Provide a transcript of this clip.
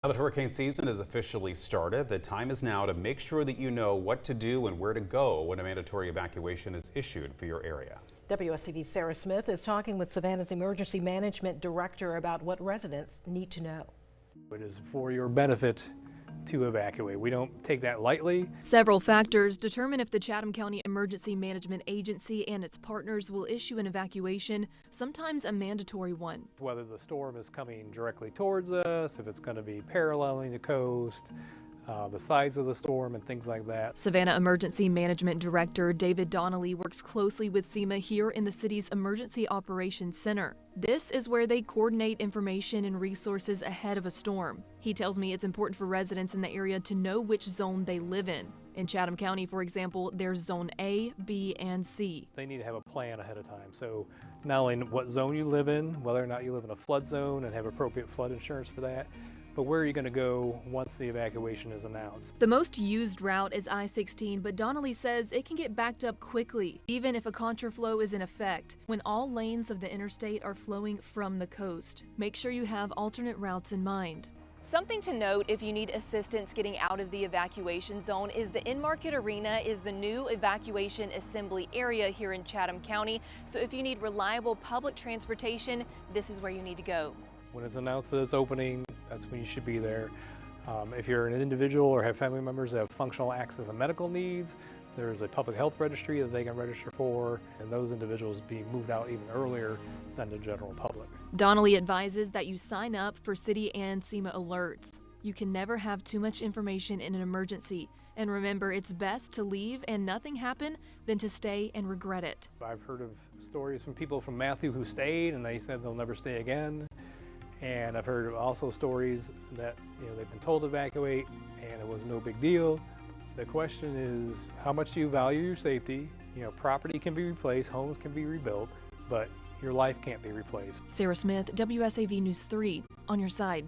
Now that hurricane season has officially started, the time is now to make sure that you know what to do and where to go when a mandatory evacuation is issued for your area. WSCV's Sarah Smith is talking with Savannah's Emergency Management Director about what residents need to know. It is for your benefit to evacuate. We don't take that lightly. Several factors determine if the Chatham County Emergency Management Agency and its partners will issue an evacuation, sometimes a mandatory one. Whether the storm is coming directly towards us, if it's going to be paralleling the coast, the size of the storm and things like that. Savannah Emergency Management Director David Donnelly works closely with SEMA here in the city's Emergency Operations Center. This is where they coordinate information and resources ahead of a storm. He tells me it's important for residents in the area to know which zone they live in. In Chatham County, for example, there's Zone A, B, and C. They need to have a plan ahead of time. So not only what zone you live in, whether or not you live in a flood zone and have appropriate flood insurance for that, but where are you going to go once the evacuation is announced? The most used route is I-16, but Donnelly says it can get backed up quickly, even if a contraflow is in effect, when all lanes of the interstate are flowing from the coast. Make sure you have alternate routes in mind. Something to note if you need assistance getting out of the evacuation zone is the In-Market Arena is the new evacuation assembly area here in Chatham County. So if you need reliable public transportation, this is where you need to go. When it's announced that it's opening, that's when you should be there. If you're an individual or have family members that have functional access and medical needs, there's a public health registry that they can register for, and those individuals be moved out even earlier than the general public. Donnelly advises that you sign up for city and SEMA alerts. You can never have too much information in an emergency. And remember, it's best to leave and nothing happen than to stay and regret it. I've heard of stories from people from Matthew who stayed and they said they'll never stay again. And I've heard also stories that they've been told to evacuate and it was no big deal. The question is, how much do you value your safety? Property can be replaced, homes can be rebuilt, but your life can't be replaced. Sarah Smith, WSAV News 3, on your side.